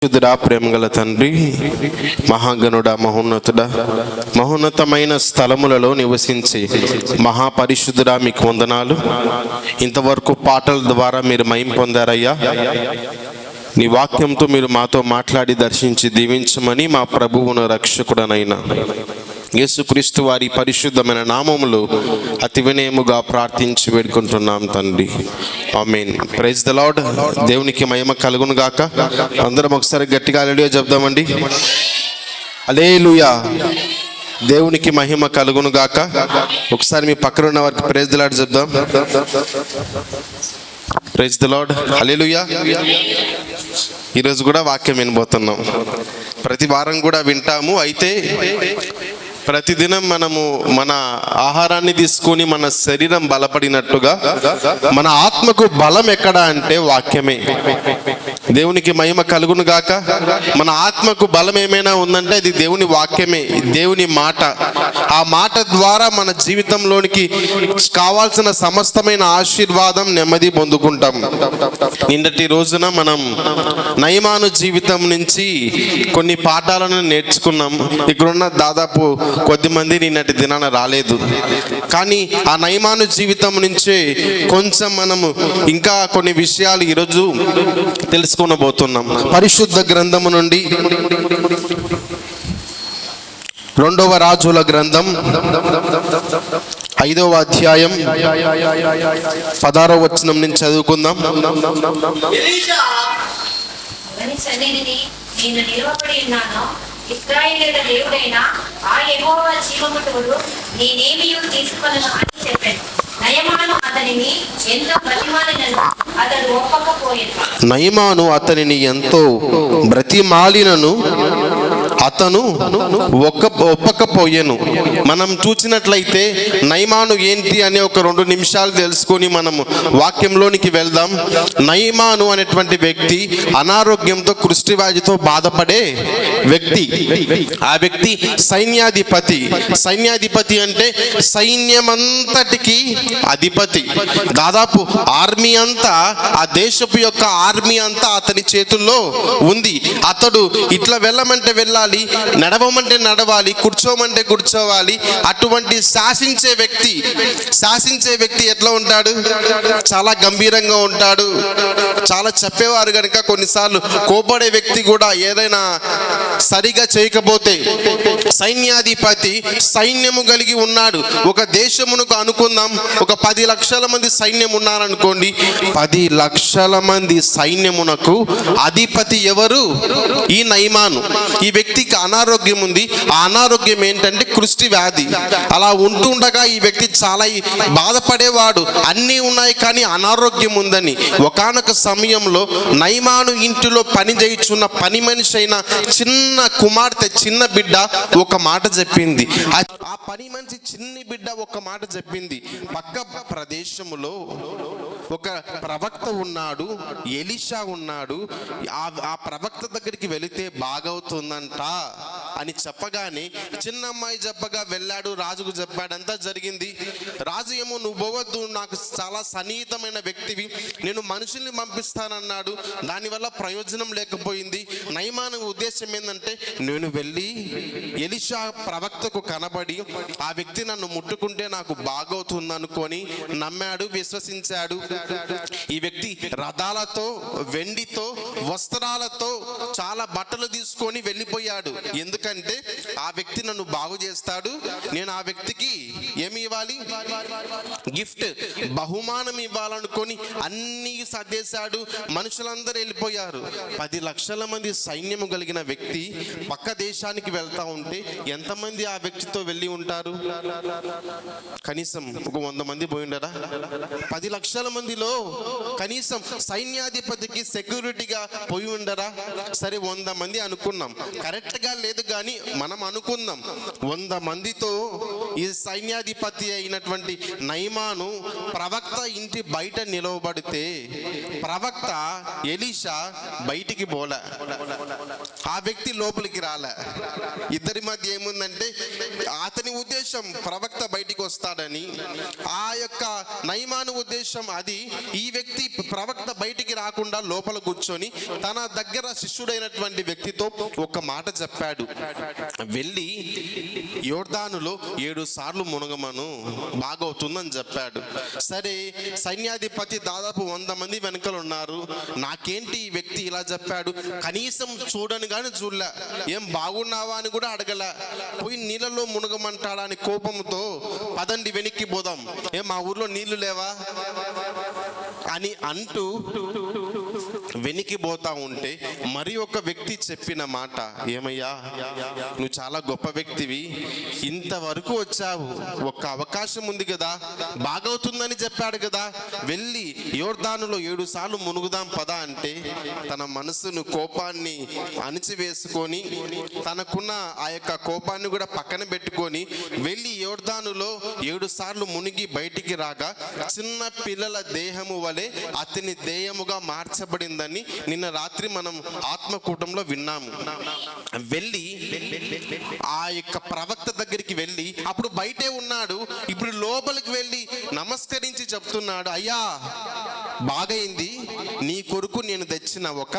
పరిశుద్ధుడా, ప్రేమగల తండ్రి, మహాగణుడా, మహోన్నతుడా, మహోన్నతమైన స్థలములలో నివసించి మహాపరిశుద్ధుడా మీకు వందనాలు. ఇంతవరకు పాటల ద్వారా మీరు మహిమ పొందారయ్యా. నీ వాక్యంతో మీరు మాతో మాట్లాడి దర్శించి దీవించమని మా ప్రభువును రక్షకుడనైనా యేసుక్రీస్తు వారి పరిశుద్ధమైన నామములో అతి వినయముగా ప్రార్థించి వేడుకుంటున్నాం తండ్రి, ఆమేన్. Praise the lord. దేవునికి మహిమ కలుగును గాక. అందరం ఒకసారి గట్టిగా హల్లెలూయా చెప్దామండి. హల్లెలూయా. దేవునికి మహిమ కలుగును గాక. ఒకసారి మీ పక్కన ఉన్న వారికి ప్రైజ్ ద లార్డ్ చెప్దాం. Praise the lord. హల్లెలూయా. ఈరోజు కూడా వాక్యం వినబోతున్నాం. ప్రతి వారం కూడా వింటాము. అయితే ప్రతిదినం మనము మన ఆహారాన్ని తీసుకొని మన శరీరం బలపడినట్టుగా మన ఆత్మకు బలం ఎక్కడ అంటే వాక్యమే. దేవునికి మహిమ కలుగును గాక. మన ఆత్మకు బలం ఏమైనా ఉందంటే అది దేవుని వాక్యమే, దేవుని మాట. ఆ మాట ద్వారా మన జీవితంలోనికి కావాల్సిన సమస్తమైన ఆశీర్వాదం, నెమ్మది పొందుకుంటాం. నిన్నటి రోజున మనం నయమాను జీవితం నుంచి కొన్ని పాఠాలను నేర్చుకున్నాం. ఇక్కడున్న దాదాపు కొద్దిమంది నిన్నటి దినాన రాలేదు, కానీ ఆ నయమాను జీవితం నుంచే కొంచెం మనము ఇంకా కొన్ని విషయాలు ఈరోజు తెలుసుకోబోతున్నాం. పరిశుద్ధ గ్రంథము నుండి 2వ రాజుల గ్రంథం 5వ అధ్యాయం 16వ వచనం నుంచి చదువుకుందాం. ఇశ్రాయేలీయుల దేవుడైన ఆ యెహోవా జీవము తోడు నేనేమియూ తీసుకొనను అని చెప్పాను. నయమాను అతనిని ఎంతో బ్రతిమాలినను అతడు ఒప్పకపోయెను. నయమాను అతనిని ఎంతో బ్రతిమాలినను అతను ఒప్పకపోయెను. మనం చూసినట్లయితే నయమాను ఏంటి అనే ఒక 2 నిమిషాలు తెలుసుకొని మనము వాక్యంలోనికి వెళ్దాం. నయమాను అనేటువంటి వ్యక్తి అనారోగ్యంతో, కుష్ఠవ్యాధితో బాధపడే వ్యక్తి. ఆ వ్యక్తి సైన్యాధిపతి. సైన్యాధిపతి అంటే సైన్యమంతటికి అధిపతి. దాదాపు ఆర్మీ అంతా, ఆ దేశపు యొక్క ఆర్మీ అంతా అతని చేతుల్లో ఉంది. అతడు ఇట్లా వెళ్ళమంటే వెళ్ళాలి, నడవమంటే నడవాలి, కూర్చోమంటే కూర్చోవాలి. అటువంటి శాసించే వ్యక్తి ఎట్లా ఉంటాడు? చాలా గంభీరంగా ఉంటాడు. చాలా చెప్పేవారు కనుక కొన్నిసార్లు కోపడే వ్యక్తి కూడా ఏదైనా సరిగా చేయకపోతే. సైన్యాధిపతి సైన్యము కలిగి ఉన్నాడు. ఒక దేశమునకు అనుకుందాం, ఒక 10 లక్షల మంది సైన్యం ఉన్నారనుకోండి. 10 లక్షల మంది సైన్యమునకు అధిపతి ఎవరు? ఈ నయమాను. ఈ వ్యక్తికి అనారోగ్యం ఉంది. ఆ అనారోగ్యం ఏంటంటే కుష్టి వ్యాధి. అలా ఉంటుండగా ఈ వ్యక్తి చాలా బాధపడేవాడు. అన్నీ ఉన్నాయి కానీ అనారోగ్యం ఉందని. ఒకానొక సమయంలో నయమాను ఇంటిలో పని చేయుచున్న పని మనిషి అయిన చిన్న కుమార్తె, చిన్న బిడ్డ ఒక మాట చెప్పింది. ఆ పని మనిషి చిన్ని బిడ్డ ఒక మాట చెప్పింది. పక్క ప్రదేశములో ఒక ప్రవక్త ఉన్నాడు, ఎలీషా ఉన్నాడు. ఆ ప్రవక్త దగ్గరికి వెళితే బాగవుతుందంట అని చెప్పగానే చిన్న అమ్మాయి చెప్పగా వెళ్ళాడు. రాజుకు చెప్పాడంతా జరిగింది. రాజు ఏమో నువ్వు పోవద్దు, నాకు చాలా సన్నిహితమైన వ్యక్తివి, నేను మనుషుల్ని పంపిస్తానన్నాడు. దానివల్ల ప్రయోజనం లేకపోయింది. నయమాను ఉద్దేశం ఏంటంటే నేను వెళ్ళి ఎలీషా ప్రవక్తకు కనబడి ఆ వ్యక్తి నన్ను ముట్టుకుంటే నాకు బాగవుతుంది అనుకొని నమ్మాడు, విశ్వసించాడు. ఈ వ్యక్తి రథాలతో, వెండితో, వస్త్రాలతో చాలా బట్టలు తీసుకొని వెళ్ళిపోయాడు. ఎందుకంటే ఆ వ్యక్తి నన్ను బాగు చేస్తాడు, నేను ఆ వ్యక్తికి ఏమి ఇవ్వాలి? గిఫ్ట్, బహుమానం ఇవ్వాలనుకొని అన్ని సర్దేశాడు. మనుషులందరూ వెళ్ళిపోయారు. 10 లక్షల మంది సైన్యము కలిగిన వ్యక్తి పక్క దేశానికి వెళ్తా ఉంటే ఎంతమంది ఆ వ్యక్తితో వెళ్ళి ఉంటారు? కనీసం ఒక 100 మంది పోయి ఉండరా? 10 లక్షల మందిలో కనీసం సైన్యాధిపతికి సెక్యూరిటీగా పోయి ఉండరా? సరే 100 మంది అనుకున్నాం, కరెక్ట్ గా లేదు కానీ మనం అనుకుందాం. 100 మందితో ఈ సైన్యాధిపతి అయినటువంటి నయమాను ప్రవక్త ఇంటి బయట నిలవబడితే ప్రవక్త ఎలీషా బయటికి పోలే, ఆ వ్యక్తి లోపలికి రాలే. ఇద్దరి మధ్య ఏముందంటే అతని ఉద్దేశం ప్రవక్త బయటికి వస్తాడని, ఆ యొక్క యొక్క నయమాను ఉద్దేశం అది. ఈ వ్యక్తి ప్రవక్త బయటికి రాకుండా లోపల కూర్చొని తన దగ్గర శిష్యుడైనటువంటి వ్యక్తితో ఒక మాట చెప్పాడు, వెళ్ళి యోర్దానులో 7 సార్లు మునగమను, బాగవుతుందని చెప్పాడు. సరే, సైన్యాధిపతి దాదాపు 100 మంది వెనకలు ఉన్నారు. నాకేంటి ఈ వ్యక్తి ఇలా చెప్పాడు, కనీసం చూడని కానీ చూడలే, ఏం బాగున్నావా అని కూడా అడగల, పోయి నీళ్ళలో మునగమంటాడా అని కోపంతో పదండి వెనక్కి పోదాం, ఏం మా ఊర్లో నీళ్లు లేవా అని అంటూ వెనికి పోతా ఉంటే మరి ఒక వ్యక్తి చెప్పిన మాట, ఏమయ్యా నువ్వు చాలా గొప్ప వ్యక్తివి, ఇంతవరకు వచ్చావు, ఒక్క అవకాశం ఉంది కదా, బాగవుతుందని చెప్పాడు కదా, వెళ్ళి యోర్దానులో 7 సార్లు మునుగుదాం పదా అంటే తన మనసును కోపాన్ని అణిచివేసుకొని తనకున్న ఆ యొక్క కోపాన్ని కూడా పక్కన పెట్టుకొని వెళ్ళి యోర్దానులో 7 సార్లు మునిగి బయటికి రాగా చిన్న పిల్లల దేహము వలె అతని దేహముగా మార్చబడిందని నిన్న రాత్రి మనం ఆత్మకూటంలో విన్నాము. వెళ్ళి ఆ యొక్క ప్రవక్త దగ్గరికి వెళ్ళి అప్పుడు బయటే ఉన్నాడు, ఇప్పుడు లోపలికి వెళ్ళి నమస్కరించి చెప్తున్నాడు, అయ్యా బాగైంది, నీ కొరకు నేను తెచ్చిన ఒక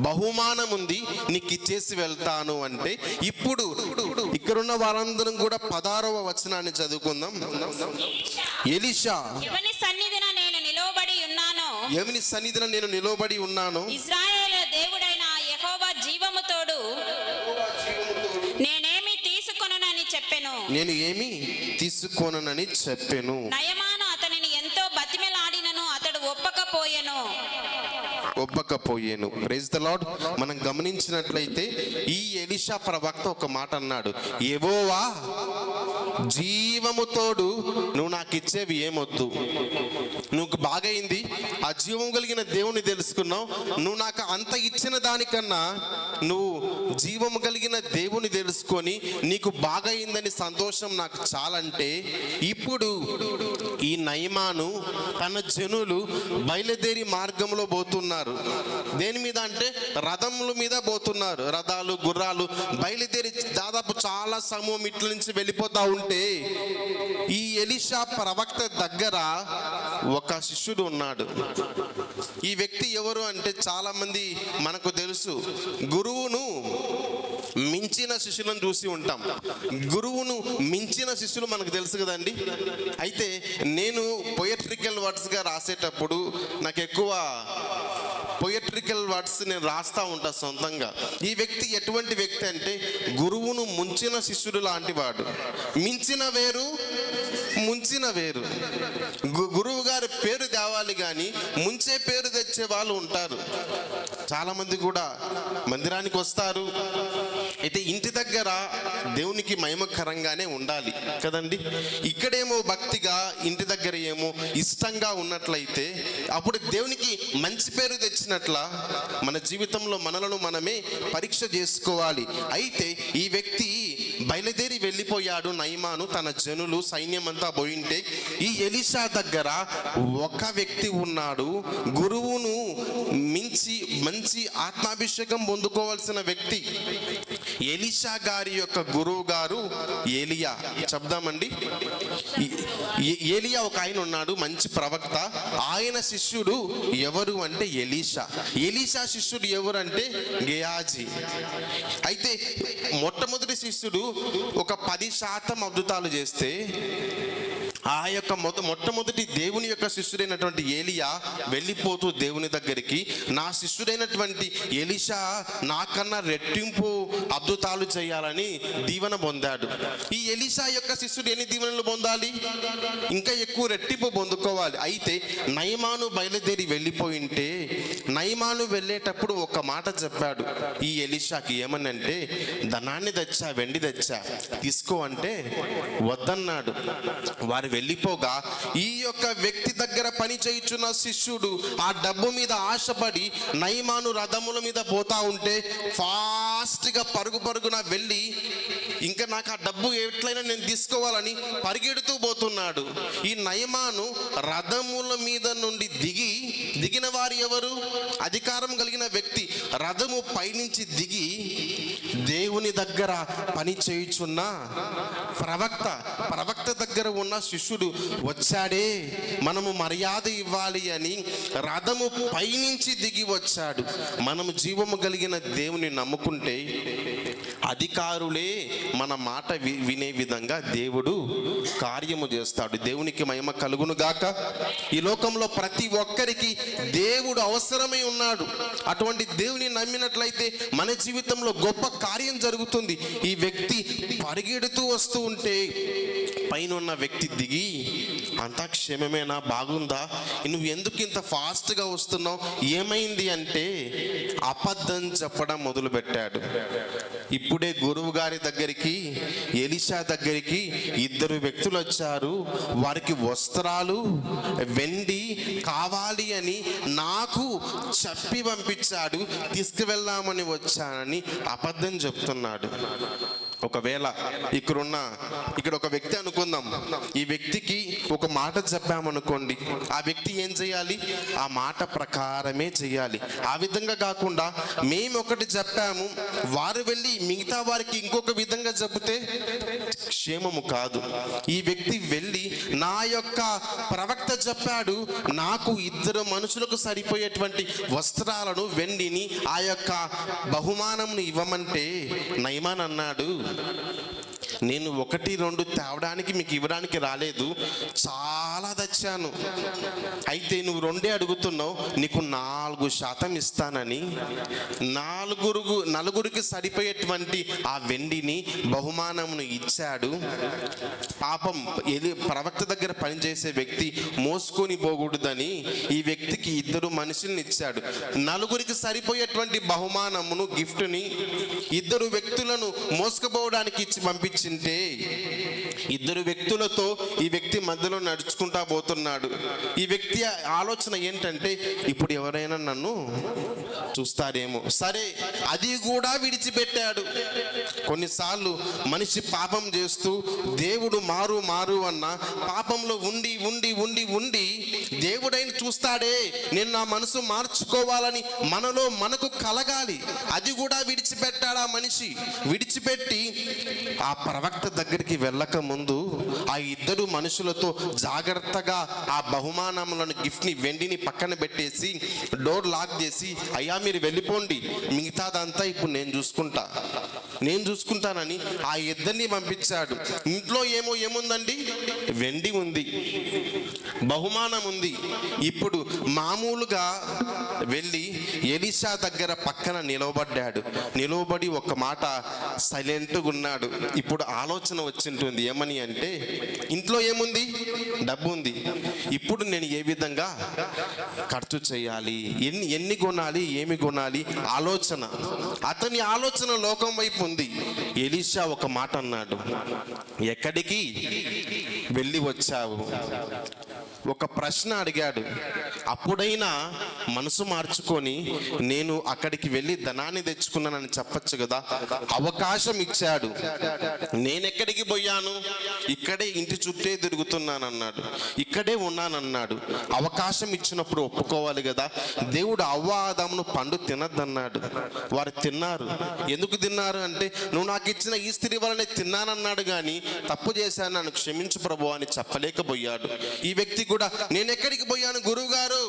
బహుమానం ఉంది, నీకు ఇచ్చేసి వెళ్తాను అంటే ఇప్పుడు ఇక్కడున్న వారందరం కూడా 16వ వచనాన్ని చదువుకుందాం. ఎలీషా ఎవని సన్నిధిన నేను నిలవబడి ఉన్నాను, ఎవని సన్నిధిన నేను నిలవబడి ఉన్నాను, ఇశ్రాయేలు దేవుడైన యెహోవా జీవము తోడు నేనేమి తీసుకొననని చెప్పెను. నేను ఏమి తీసుకోనని చెప్పాను. నయమాను అతనిని ఎంతో బతిమెలాడినను అతడు ఒప్పకపోయెను. Praise the lord. మనం గమనించినట్లయితే ఈ ఎలీషా ప్రవక్త ఒక మాట అన్నాడు, యెహోవా జీవము తోడు నువ్వు నాకు ఇచ్చేవి ఏమొద్దు, నువ్వు బాగైంది, ఆ జీవం కలిగిన దేవుని తెలుసుకున్నావు, నువ్వు నాకు అంత ఇచ్చిన దానికన్నా నువ్వు జీవము కలిగిన దేవుని తెలుసుకొని నీకు బాగైందని సంతోషం నాకు చాలంటే, ఇప్పుడు ఈ నయమాను తన జనులు బయలుదేరి మార్గంలో పోతున్నారు. దేని మీద అంటే రథముల మీద పోతున్నారు, రథాలు గుర్రాలు బయలుదేరి దాదాపు చాలా సమూహం ఇట్ల నుంచి వెళ్ళిపోతా ఉంటే ఈ ఎలీషా ప్రవక్త దగ్గర ఒక శిష్యుడు ఉన్నాడు. ఈ వ్యక్తి ఎవరు అంటే చాలా మంది మనకు తెలుసు, గురువును మించిన శిష్యులను చూసి ఉంటాం, గురువును మించిన శిష్యులు మనకు తెలుసు కదండి. అయితే నేను పొయట్రికల్ వర్డ్స్గా రాసేటప్పుడు నాకు ఎక్కువ పొయట్రికల్ వర్డ్స్ నేను రాస్తా ఉంటా సొంతంగా. ఈ వ్యక్తి ఎటువంటి వ్యక్తి అంటే గురువును ముంచిన శిష్యుడు లాంటి వాడు. మించిన వేరు, ముంచిన వేరు. గురువు గారి పేరు తేవాలి కానీ ముంచే పేరు తెచ్చే వాళ్ళు ఉంటారు. చాలామంది కూడా మందిరానికి వస్తారు, అయితే ఇంటి దగ్గర దేవునికి మహిమకరంగానే ఉండాలి కదండి. ఇక్కడేమో భక్తిగా, ఇంటి దగ్గర ఏమో ఇష్టంగా ఉన్నట్లయితే అప్పుడు దేవునికి మంచి పేరు తెచ్చినట్ల మన జీవితంలో మనలను మనమే పరీక్ష చేసుకోవాలి. అయితే ఈ వ్యక్తి బయలుదేరి వెళ్ళిపోయాడు, నయమాను తన జనులు సైన్యం అంతా పోయింటే ఈ ఎలీషా దగ్గర ఒక వ్యక్తి ఉన్నాడు, గురువును మించి మంచి ఆత్మాభిషేకం పొందుకోవాల్సిన వ్యక్తి. ఎలీషా గారి యొక్క గురువు గారు ఏలియా. చెప్దామండి, ఏలియా ఒక ఆయన ఉన్నాడు, మంచి ప్రవక్త. ఆయన శిష్యుడు ఎవరు అంటే ఎలీషా. ఎలీషా శిష్యుడు ఎవరు అంటే గేయాజీ. అయితే మొట్టమొదటి శిష్యుడు ఒక 10% అద్భుతాలు చేస్తే ఆ యొక్క మొట్టమొదటి దేవుని యొక్క శిష్యుడైనటువంటి ఏలియా వెళ్ళిపోతూ దేవుని దగ్గరికి, నా శిష్యుడైనటువంటి ఎలీషా నాకన్నా రెట్టింపు అద్భుతాలు చేయాలని దీవెన పొందాడు. ఈ ఎలీషా యొక్క శిష్యుడు ఎన్ని దీవెనలు పొందాలి? ఇంకా ఎక్కువ రెట్టింపు పొందుకోవాలి. అయితే నయమాను బయలుదేరి వెళ్ళిపోయింటే నయమాను వెళ్ళేటప్పుడు ఒక మాట చెప్పాడు ఈ ఎలీషాకి, ఏమనంటే ధనాన్ని తెచ్చా, వెండి తెచ్చా, తీసుకో అంటే వద్దన్నాడు. వారు వెళ్ళిపోగా ఈ యొక్క వ్యక్తి దగ్గర పని చేయుచున్న శిష్యుడు ఆ డబ్బు మీద ఆశపడి నయమాను రథముల మీద పోతా ఉంటే ఫాస్ట్గా పరుగున వెళ్ళి ఇంకా నాకు ఆ డబ్బు ఎట్లయినా నేను తీసుకోవాలని పరిగెడుతూ పోతున్నాడు. ఈ నయమాను రథముల మీద నుండి దిగిన వారు ఎవరు? అధికారం కలిగిన వ్యక్తి. రథము పైనుంచి దిగి దేవుని దగ్గర పని చేయుచున్న ప్రవక్త ప్రవక్త దగ్గర ఉన్న శిష్యుడు వచ్చాడే, మనము మర్యాద ఇవ్వాలి అని రథము పైనుంచి దిగి వచ్చాడు. మనము జీవము కలిగిన దేవుని నమ్ముకుంటే అధికారులే మన మాట వినే విధంగా దేవుడు కార్యము చేస్తాడు. దేవునికి మహిమ కలుగును గాక. ఈ లోకంలో ప్రతి ఒక్కరికి దేవుడు అవసరమై ఉన్నాడు. అటువంటి దేవుని నమ్మినట్లయితే మన జీవితంలో గొప్ప కార్యం జరుగుతుంది. ఈ వ్యక్తి పరిగెడుతూ వస్తూ ఉంటే పైన ఉన్న వ్యక్తి దిగి, అంతా క్షేమమేనా, బాగుందా, నువ్వు ఎందుకు ఇంత ఫాస్ట్గా వస్తున్నావు, ఏమైంది అంటే అబద్ధం చెప్పడం మొదలుపెట్టాడు. ఇప్పుడే గురువు గారి దగ్గరికి, ఎలీషా దగ్గరికి ఇద్దరు వ్యక్తులు వచ్చారు. వారికి వస్త్రాలు, వెండి కావాలి అని నాకు చెప్పి పంపించాడు, తీసుకువెళ్దామని వచ్చానని అబద్ధం చెప్తున్నాడు. ఒకవేళ ఇక్కడ ఒక వ్యక్తి అనుకుందాం, ఈ వ్యక్తికి ఒక మాట చెప్పామనుకోండి, ఆ వ్యక్తి ఏం చేయాలి? ఆ మాట ప్రకారమే చేయాలి. ఆ విధంగా కాకుండా మేము ఒకటి చెప్పాము, వారు వెళ్ళి మిగతా వారికి ఇంకొక విధంగా చెబితే క్షేమము కాదు. ఈ వ్యక్తి వెళ్ళి నా యొక్క ప్రవక్త చెప్పాడు, నాకు ఇద్దరు మనుషులకు సరిపోయేటువంటి వస్త్రాలను, వెండిని, ఆ యొక్క బహుమానంను ఇవ్వమంటే నయమాన్ అన్నాడు, నేను 1-2 తేవడానికి మీకు ఇవ్వడానికి రాలేదు, చాలా తెచ్చాను. అయితే నువ్వు 2 అడుగుతున్నావు, నీకు 4% ఇస్తానని నలుగురికి సరిపోయేటువంటి ఆ వెండిని, బహుమానమును ఇచ్చాడు. పాపం ప్రవక్త దగ్గర పనిచేసే వ్యక్తి మోసుకొని పోకూడదని ఈ వ్యక్తికి 2 మనుషుల్ని ఇచ్చాడు. నలుగురికి సరిపోయేటువంటి బహుమానమును, గిఫ్ట్ని 2 వ్యక్తులను మోసుకుపోవడానికి ఇచ్చి పంపించింటే 2 వ్యక్తులతో ఈ వ్యక్తి మధ్యలో నడుచుకుంటా పోతున్నాడు. ఈ వ్యక్తి ఆలోచన ఏంటంటే, ఇప్పుడు ఎవరైనా నన్ను చూస్తారేమో, సరే అది కూడా విడిచిపెట్టాడు. కొన్నిసార్లు మనిషి పాపం చేస్తూ దేవుడు మారు అన్న పాపంలో ఉండి ఉండి ఉండి ఉండి దేవుడైన చూస్తాడే, నేను నా మనసు మార్చుకోవాలని మనకు కలగాలి. అది కూడా విడిచిపెట్టాడు ఆ మనిషి. విడిచిపెట్టి ఆ ప్రవక్త దగ్గరికి వెళ్ళక ముందు ఆ 2 మనుషులతో జాగ్రత్తగా ఆ బహుమానములను, గిఫ్ట్ని, వెండిని పక్కన పెట్టేసి డోర్ లాక్ చేసి, అయ్యా మీరు వెళ్ళిపోండి, మిగతాదంతా ఇప్పుడు నేను చూసుకుంటానని ఆ 2 పంపించాడు. ఇంట్లో ఏముందండి? వెండి ఉంది, బహుమానం ఉంది. ఇప్పుడు మామూలుగా వెళ్ళి ఎలీషా దగ్గర పక్కన నిలవబడి ఒక మాట సైలెంట్గా ఉన్నాడు. ఇప్పుడు ఆలోచన వచ్చింటుంది, ఏమని అంటే, ఇంట్లో ఏముంది? డబ్బు ఉంది. ఇప్పుడు నేను ఏ విధంగా ఖర్చు చేయాలి, ఎన్ని కొనాలి, ఏమి కొనాలి, ఆలోచన. అతని ఆలోచన లోకం వైపు ఉంది. ఎలీషా ఒక మాట అన్నాడు, ఎక్కడికి వెళ్ళి వచ్చావు? ఒక ప్రశ్న అడిగాడు. అప్పుడైనా మనసు మార్చుకొని నేను అక్కడికి వెళ్ళి ధనాన్ని తెచ్చుకున్నానని చెప్పచ్చు కదా. అవకాశం ఇచ్చాడు. నేనెక్కడికి పోయాను? ఇక్కడే ఇంటి చుట్టే తిరుగుతున్నాను అన్నాడు, ఇక్కడే ఉన్నానన్నాడు. అవకాశం ఇచ్చినప్పుడు ఒప్పుకోవాలి కదా. దేవుడు అవ్వ ఆదామును పండు తినద్దన్నాడు, వారు తిన్నారు. ఎందుకు తిన్నారు అంటే, నువ్వు నాకు ఇచ్చిన ఈ స్త్రీ వలనే తిన్నానన్నాడు, కానీ తప్పు చేశాను, నన్ను క్షమించు ప్రభు అని చెప్పలేకపోయాడు. ఈ వ్యక్తి కూడా, నేను ఎక్కడికి పోయాను గురువు గారు?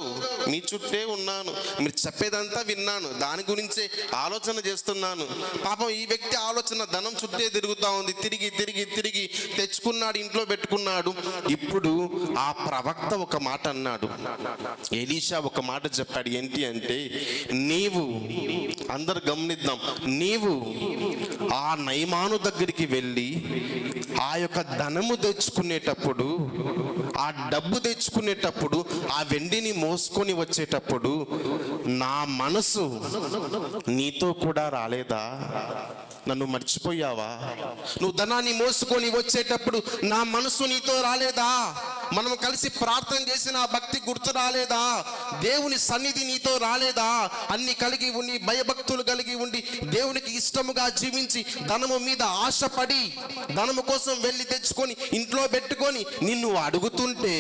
మీ చుట్టే ఉన్నాను, మీరు చెప్పేదంతా విన్నాను, దాని గురించే ఆలోచన చేస్తున్నాను. పాపం ఈ వ్యక్తి ఆలోచన ధనం చుట్టే తిరుగుతా ఉంది. తిరిగి తెచ్చుకున్నాడు, ఇంట్లో పెట్టుకున్నాడు. ఇప్పుడు ఆ ప్రవక్త ఒక మాట అన్నాడు, ఎలీషా ఒక మాట చెప్పాడు. ఏంటి అంటే, నీవు, అందరు గమనిద్దాం, నీవు ఆ నయమాను దగ్గరికి వెళ్ళి ఆ యొక్క ధనము తెచ్చుకునేటప్పుడు, ఆ డబ్బు తెచ్చుకునేటప్పుడు, ఆ వెండిని మోసుకొని వచ్చేటప్పుడు నా మనసు నీతో కూడా రాలేదా? నన్ను మర్చిపోయావా? నువ్వు ధనాన్ని మోసుకొని వచ్చేటప్పుడు నా మనసు నీతో రాలేదా? మనం కలిసి ప్రార్థన చేసిన భక్తి గుర్తు రాలేదా? దేవుని సన్నిధి నీతో రాలేదా? అన్ని కలిగి ఉండి, భయభక్తులు కలిగి ఉండి, దేవునికి ఇష్టముగా జీవించి, ధనము మీద ఆశపడి, ధనము కోసం వెళ్ళి తెచ్చుకొని ఇంట్లో పెట్టుకొని నిన్ను అడుగుతుంటే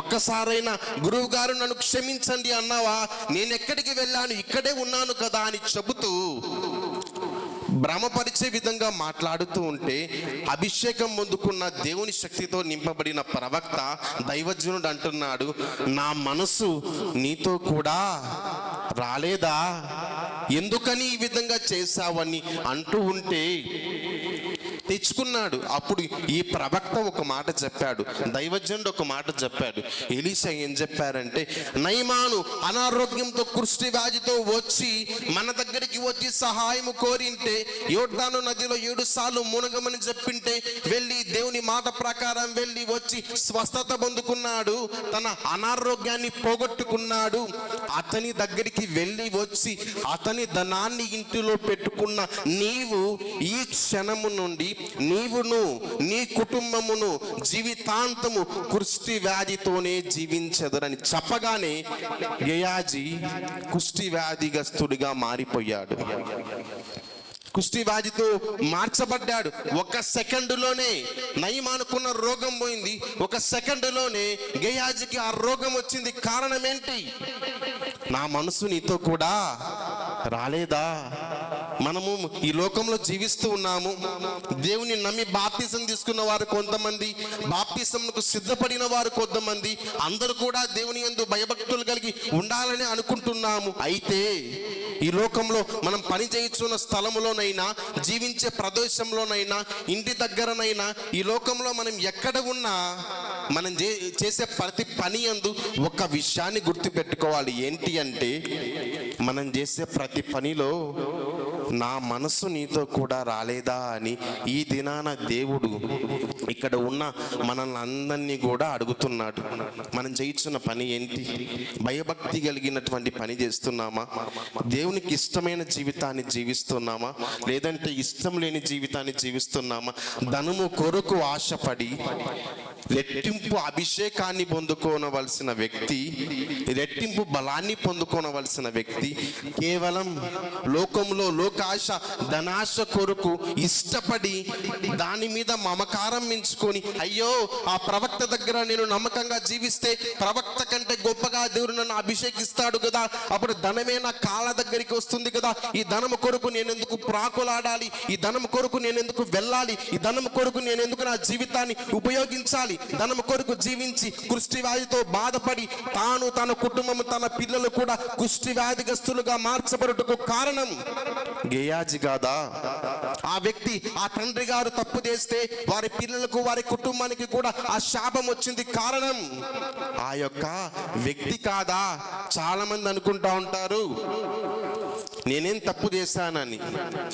ఒక్కసారైనా గురువు గారు నన్ను క్షమించండి అన్నావా? నేను ఎక్కడికి వెళ్ళాను, ఇక్కడే ఉన్నాను కదా అని చెబుతూ భ్రమపరిచే విధంగా మాట్లాడుతూ ఉంటే అభిషేకం పొందుకున్న దేవుని శక్తితో నింపబడిన ప్రవక్త దైవజనుడు అంటున్నాడు, నా మనసు నీతో కూడా రాలేదా, ఎందుకని ఈ విధంగా చేశావని అంటూ ఉంటే తెచ్చుకున్నాడు. అప్పుడు ఈ ప్రవక్త ఒక మాట చెప్పాడు, దైవజనుడు ఒక మాట చెప్పాడు. ఎలీషా ఏం చెప్పారంటే, నయమాను అనారోగ్యంతో కుష్టి వ్యాధితో వచ్చి మన దగ్గరికి వచ్చి సహాయం కోరింటే యోర్దాను నదిలో 7 సార్లు మునగమని చెప్పింటే వెళ్ళి దేవుని మాట ప్రకారం వెళ్ళి వచ్చి స్వస్థత పొందుకున్నాడు, తన అనారోగ్యాన్ని పోగొట్టుకున్నాడు. అతని దగ్గరికి వెళ్ళి వచ్చి అతని ధనాన్ని ఇంటిలో పెట్టుకున్న నీవు ఈ క్షణము నుండి నీవును నీ కుటుంబమును జీవితాంతము కుష్టి వ్యాధితోనే జీవించదురని చెప్పగానే గేయాజీ కుష్టి వ్యాధిగ్రస్తుడిగా మారిపోయాడు, కుష్టి వ్యాధితో మార్చబడ్డాడు. ఒక సెకండులోనే నయమానుకున్న రోగం పోయింది, ఒక సెకండులోనే గేయాజీకి ఆ రోగం వచ్చింది. కారణం ఏంటి? నా మనసు నీతో కూడా రాలేదా? మనము ఈ లోకంలో జీవిస్తూ ఉన్నాము. దేవుని నమ్మి బాప్తిసం తీసుకున్న వారు కొంతమంది, బాప్తిసంకు సిద్ధపడిన వారు కొంతమంది, అందరూ కూడా దేవుని యందు భయభక్తులు కలిగి ఉండాలని అనుకుంటున్నాము. అయితే ఈ లోకంలో మనం పని చేయించున్న స్థలములోనైనా, జీవించే ప్రదేశంలోనైనా, ఇంటి దగ్గరనైనా, ఈ లోకంలో మనం ఎక్కడ ఉన్నా మనం చేసే ప్రతి పని యందు ఒక విషయాన్ని గుర్తుపెట్టుకోవాలి. ఏంటి అంటే, మనం చేసే ప్రతి పనిలో నా మనసు నీతో కూడా రాలేదా అని ఈ దినాన దేవుడు ఇక్కడ ఉన్న మనల్ని అందరినీ కూడా అడుగుతున్నాడు. మనం చేయించున్న పని ఏంటి? భయభక్తి కలిగినటువంటి పని చేస్తున్నామా? దేవునికి ఇష్టమైన జీవితాన్ని జీవిస్తున్నామా, లేదంటే ఇష్టం లేని జీవితాన్ని జీవిస్తున్నామా? ధనము కొరకు ఆశపడి రెట్టింపు అభిషేకాన్ని పొందుకోనవలసిన వ్యక్తి, రెట్టింపు బలాన్ని పొందుకోనవలసిన వ్యక్తి కేవలం లోకంలో లోకాశ ధనాశ కొరకు ఇష్టపడి దాని మీద మమకారం ఎంచుకొని, అయ్యో ఆ ప్రవక్త దగ్గర నేను నమ్మకంగా జీవిస్తే ప్రవక్త కంటే గొప్పగా దేవుడు నన్ను అభిషేకిస్తాడు కదా, అప్పుడు ధనమే నా కాళ్ళ దగ్గరికి వస్తుంది కదా, ఈ ధనము కొరకు నేను ఎందుకు ప్రాకులాడాలి, ఈ ధనము కొరకు నేను ఎందుకు వెళ్ళాలి, ఈ ధనము కొరకు నేను ఎందుకు నా జీవితాన్ని ఉపయోగించాలి, ధనము కొరకు జీవించి కుష్టి వ్యాధితో బాధపడి తాను, తన కుటుంబం, తన పిల్లలు కూడా కుష్టి వ్యాధిగ్రస్తులుగా మార్చబడుటకు కారణం గేయాజీ కాదా? ఆ వ్యక్తి, ఆ తండ్రి గారు తప్పు చేస్తే వారి పిల్లలకు, వారి కుటుంబానికి కూడా ఆ శాపం వచ్చింది. కారణం ఆ యొక్క వ్యక్తి కాదా? చాలా మంది అనుకుంటా ఉంటారు నేనేం తప్పు చేశానని.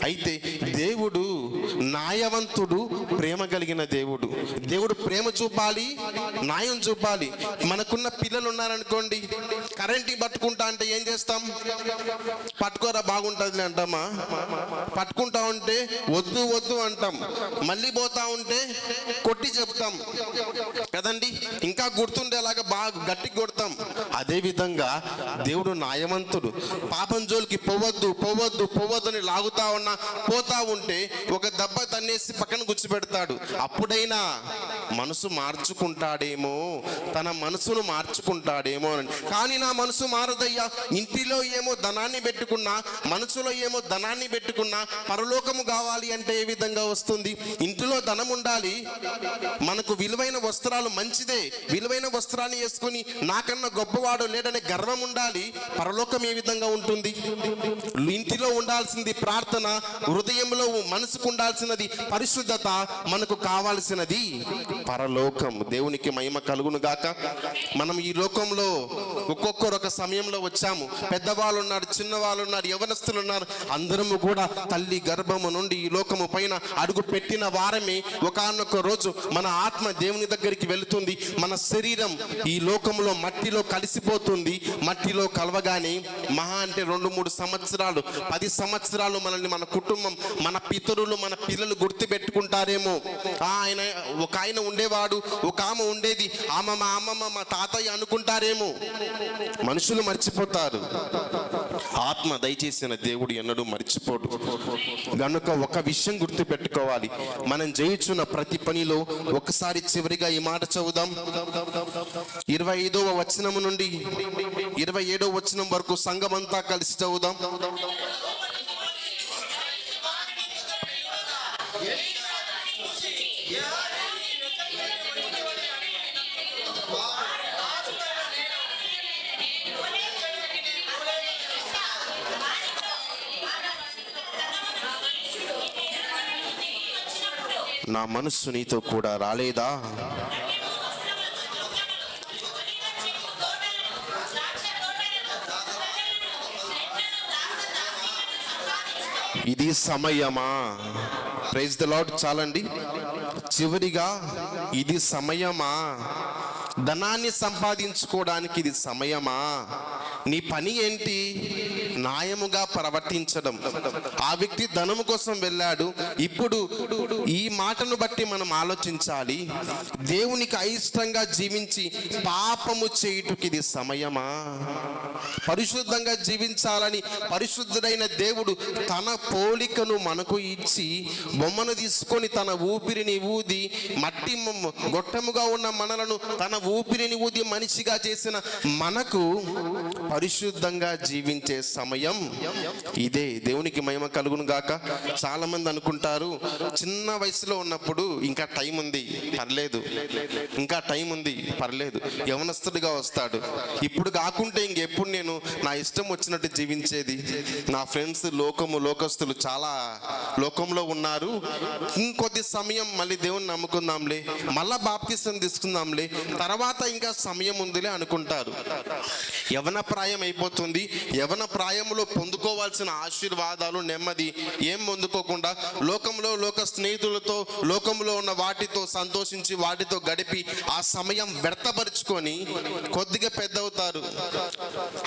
అయితే దేవుడు న్యాయవంతుడు, ప్రేమ కలిగిన దేవుడు. దేవుడు ప్రేమ చూపాలి, న్యాయం చూపాలి. మనకున్న పిల్లలు ఉన్నారనుకోండి, కరెంట్ని పట్టుకుంటా అంటే ఏం చేస్తాం? పట్టుకోరా బాగుంటుంది అంటామా? పట్టుకుంటా ఉంటే వద్దు వద్దు అంటాం, మళ్ళీ పోతా ఉంటే కొట్టి చెప్తాం కదండి, ఇంకా గుర్తుండేలాగా బాగా గట్టి కొడతాం. అదేవిధంగా దేవుడు న్యాయవంతుడు. పాపం జోలికి పోవద్దు పోవద్దు పోవద్దు అని లాగుతా ఉన్నా పోతా ఉంటే ఒక దెబ్బ తన్నేసి పక్కన కూర్చోబెడతాడు. అప్పుడైనా మనసు మార్చుకుంటాడేమో, తన మనసును మార్చుకుంటాడేమో అని. కానీ నా మనసు మారదయ్యా, ఇంటిలో ఏమో ధనాన్ని పెట్టుకున్నా, మనసులో ఏమో ధనాన్ని పెట్టుకున్నా, పరలోకము కావాలి అంటే ఏ విధంగా వస్తుంది? ఇంటిలో ధనం ఉండాలి, మనకు విలువైన వస్త్రాలు మంచిదే, విలువైన వస్త్రాన్ని వేసుకుని నాకన్నా గొప్పవాడు లేడనే గర్వం ఉండాలి. పరలోకం ఏ విధంగా ఉంటుంది? ఇంటిలో ఉండాల్సింది ప్రార్థన, హృదయంలో మనసుకు ఉండాల్సినది పరిశుద్ధత, మనకు కావాల్సినది పరలోకం. దేవునికి మహిమ కలుగును గాక. మనం ఈ లోకంలో ఒక్కొక్కరు ఒక సమయంలో వచ్చాము. పెద్దవాళ్ళు ఉన్నారు, చిన్నవాళ్ళు ఉన్నారు, యవనస్తులు ఉన్నారు. అందరము కూడా తల్లి గర్భము నుండి ఈ లోకము పైన అడుగు పెట్టిన వారమే. ఒకానొక రోజు మన ఆత్మ దేవుని దగ్గరికి వెళుతుంది. మన శరీరం ఈ లోకంలో మట్టిలో కలిసిపోతుంది. మట్టిలో కలవగానే మహా అంటే 2-3 సంవత్సరాలు, 10 సంవత్సరాలు మనల్ని మన కుటుంబం, మన పితరులు, మన పిల్లలు గుర్తు పెట్టుకుంటారేమో. ఒక ఆయన ఉండేవాడు, ఒక ఆమె ఉండేది, ఆమె మా అమ్మమ్మ, మా తాతయ్య అనుకుంటారేమో. మనుషులు మర్చిపోతారు, ఆత్మ దయచేసిన దేవుడు ఎన్నడూ మర్చిపోడు. గనుక ఒక విషయం గుర్తు పెట్టుకోవాలి, మనం చేయుచున్న ప్రతి పనిలో ఒకసారి చివరిగా ఈ మాట చదువుదాం. 25వ వచనం నుండి 27వ వచనం వరకు సంఘమంతా కలిసి చదువుదాం. నా మనస్సు నీతో కూడా రాలేదా? ఇది సమయమా? Praise the lord. చాలండి. చివరిగా ఇది సమయమా? ధనాన్ని సంపాదించుకోవడానికి ఇది సమయమా? నీ పని ఏంటి? న్యాయముగా ప్రవర్తించడం. ఆ వ్యక్తి ధనము కోసం వెళ్ళాడు. ఇప్పుడు ఈ మాటను బట్టి మనం ఆలోచించాలి, దేవునికి అయిష్టంగా జీవించి పాపము చేయుటకు ఇది సమయమా? పరిశుద్ధంగా జీవించాలని పరిశుద్ధుడైన దేవుడు తన పోలికను మనకు ఇచ్చి బొమ్మను తీసుకొని తన ఊపిరిని ఊది మట్టి గొట్టముగా ఉన్న మనలను తన ఊపిరిని ఊది మనిషిగా చేసిన మనకు పరిశుద్ధంగా జీవించే సమయం ఇదే. దేవునికి మహిమ కలుగును గాక. చాలా మంది అనుకుంటారు, చిన్న వయసులో ఉన్నప్పుడు ఇంకా టైం ఉంది పర్లేదు, ఇంకా టైం ఉంది పర్లేదు, యవనస్తుడిగా వస్తాడు. ఇప్పుడు కాకుంటే ఇంకెప్పుడు నేను నా ఇష్టం వచ్చినట్టు జీవించేది. నా ఫ్రెండ్స్ లోకస్తులు చాలా లోకంలో ఉన్నారు, ఇంకొద్ది సమయం మళ్ళీ దేవుని నమ్ముకుందాంలే, మళ్ళా బాప్తిసం తీసుకుందాంలే, తర్వాత ఇంకా సమయం ఉందిలే అనుకుంటారు. యవన ప్రాయం అయిపోతుంది. యవన ప్రాయంలో పొందుకోవాల్సిన ఆశీర్వాదాలు నెమ్మది ఏం పొందుకోకుండా లోక స్నేహితులతో లోకంలో ఉన్న వాటితో సంతోషించి వాటితో గడిపి ఆ సమయం వ్యర్థపరుచుకొని కొద్దిగా పెద్ద అవుతారు.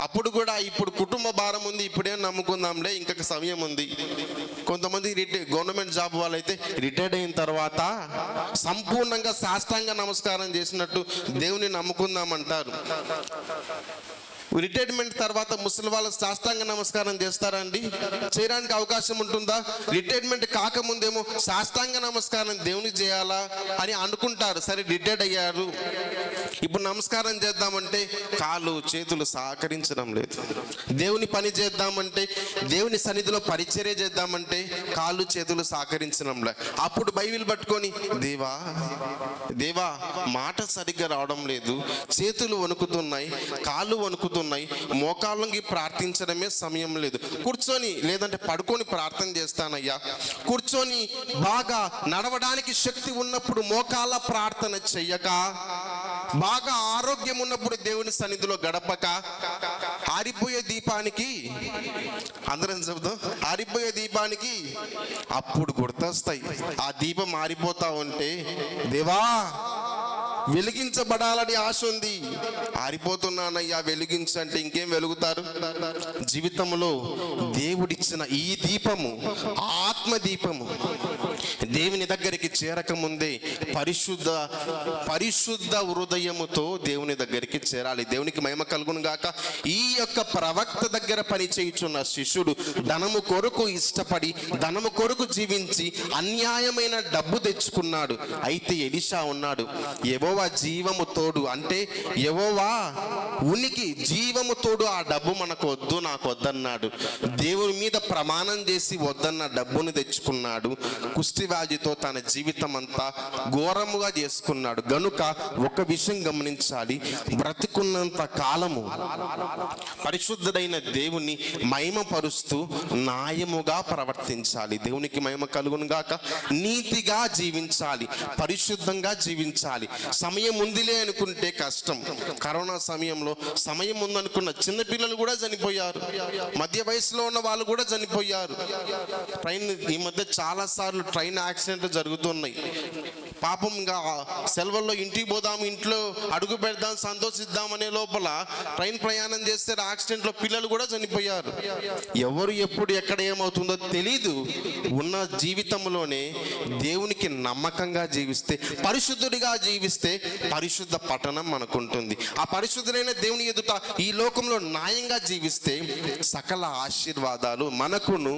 అప్పుడు కూడా ఇప్పుడు కుటుంబ భారం ఉంది, ఇప్పుడేం నమ్ముకుందాంలే, ఇంకొక సమయం ఉంది. కొంతమంది గవర్నమెంట్ జాబ్ వాళ్ళైతే రిటైర్డ్ అయిన తర్వాత సంపూర్ణంగా సాష్టాంగ నమస్కారం చేసినట్టు దేవుని నమ్ముకుందామంటారు. రిటైర్మెంట్ తర్వాత ముసలి వాళ్ళ సాష్టాంగ నమస్కారం చేస్తారా అండి? చేయడానికి అవకాశం ఉంటుందా? రిటైర్మెంట్ కాకముందేమో సాష్టాంగ నమస్కారం దేవునికి చేయాలా అని అనుకుంటారు. సరే రిటైర్డ్ అయ్యారు, ఇప్పుడు నమస్కారం చేద్దామంటే కాళ్ళు చేతులు సహకరించడం లేదు. దేవుని పని చేద్దామంటే, దేవుని సన్నిధిలో పరిచర్య చేద్దామంటే కాళ్ళు చేతులు సహకరించడం లేదు. అప్పుడు బైబిల్ పట్టుకొని దేవా మాట సరిగ్గా రావడం లేదు, చేతులు వణుకుతున్నాయి, కాళ్ళు వణుకుతున్నాయి, మోకాళ్ళకి ప్రార్థించడమే సమయం లేదు. కూర్చొని లేదంటే పడుకొని ప్రార్థన చేస్తానయ్యా. కూర్చొని బాగా నడవడానికి శక్తి ఉన్నప్పుడు మోకాళ్ళ ప్రార్థన చెయ్యక, బాగా ఆరోగ్యం ఉన్నప్పుడు దేవుని సన్నిధిలో గడపక, ఆరిపోయే దీపానికి, అందరం చెబుతాం, ఆరిపోయే దీపానికి అప్పుడు గుర్తొస్తాయి. ఆ దీపం ఆరిపోతా ఉంటే దేవా వెలిగించబడాలని ఆశ ఉంది, ఆరిపోతున్నానయ్యా వెలిగించంటే ఇంకేం వెలుగుతారు? జీవితంలో దేవుడిచ్చిన ఈ దీపము ఆత్మ దీపము దేవుని దగ్గరికి చేరకముందే పరిశుద్ధ హృదయముతో దేవుని దగ్గరికి చేరాలి. దేవునికి మహిమ కలుగును గాక. ఈ యొక్క ప్రవక్త దగ్గర పని చేయుచున్న శిష్యుడు ధనము కొరకు ఇష్టపడి ధనము కొరకు జీవించి అన్యాయమైన డబ్బు తెచ్చుకున్నాడు. అయితే ఎలీషా ఉన్నాడు, యెహోవా జీవము తోడు అంటే యెహోవా ఉనికి జీవము తోడు, ఆ డబ్బు మనకు వద్దు, నాకు వద్దన్నాడు. దేవుని మీద ప్రమాణం చేసి వద్దన్న డబ్బును తెచ్చుకున్నాడు. కుష్టివ్యాధితో తన జీవితం అంతా ఘోరముగా చేసుకున్నాడు. గనుక ఒక విషయం గమనించాలి, బ్రతికున్నంత కాలము పరిశుద్ధుడైన దేవుని మహిమపరుస్తూ న్యాయముగా ప్రవర్తించాలి. దేవునికి మహిమ కలుగును గాక. నీతిగా జీవించాలి, పరిశుద్ధంగా జీవించాలి. సమయం ఉందిలే అనుకుంటే కష్టం. కరోనా సమయంలో సమయం ఉందనుకున్న చిన్నపిల్లలు కూడా చనిపోయారు, మధ్య వయసులో ఉన్న వాళ్ళు కూడా చనిపోయారు. ఈ మధ్య చాలా సార్లు ట్రైన్ యాక్సిడెంట్లు జరుగుతున్నాయి. పాపం ఇంకా సెలవుల్లో ఇంటికి పోదాం, ఇంట్లో అడుగు పెడదాం, సంతోషిద్దాం అనే లోపల ట్రైన్ ప్రయాణం చేస్తే యాక్సిడెంట్లో పిల్లలు కూడా చనిపోయారు. ఎవరు ఎప్పుడు ఎక్కడ ఏమవుతుందో తెలీదు. ఉన్న జీవితంలోనే దేవునికి నమ్మకంగా జీవిస్తే, పరిశుద్ధుడిగా జీవిస్తే పరిశుద్ధ పట్టణం మనకుంటుంది. ఆ పరిశుద్ధుడైన దేవుని ఎదుట ఈ లోకంలో న్యాయంగా జీవిస్తే సకల ఆశీర్వాదాలు మనకును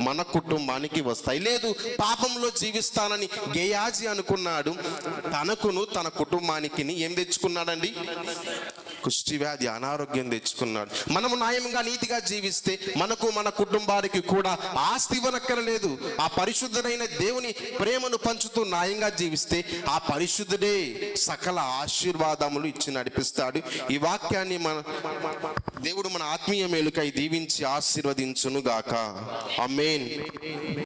మన కుటుంబానికి వస్తాయి. లేదు పాపంలో జీవిస్తానని గేయాజీ అనుకున్నాడు, తనకును తన కుటుంబానికి ఏం తెచ్చుకున్నాడండి? కుష్ఠవ్యాధి అనారోగ్యం తెచ్చుకున్నాడు. మనము న్యాయంగా నీతిగా జీవిస్తే మనకు మన కుటుంబానికి కూడా ఆస్తి ఇవ్వనక్కరలేదు. ఆ పరిశుద్ధుడైన దేవుని ప్రేమను పంచుతూ న్యాయంగా జీవిస్తే ఆ పరిశుద్ధుడే సకల ఆశీర్వాదములు ఇచ్చి నడిపిస్తాడు. ఈ వాక్యాన్ని దేవుడు మన ఆత్మీయ మేలుకై దీవించి ఆశీర్వదించును గాక. ఆమేన్.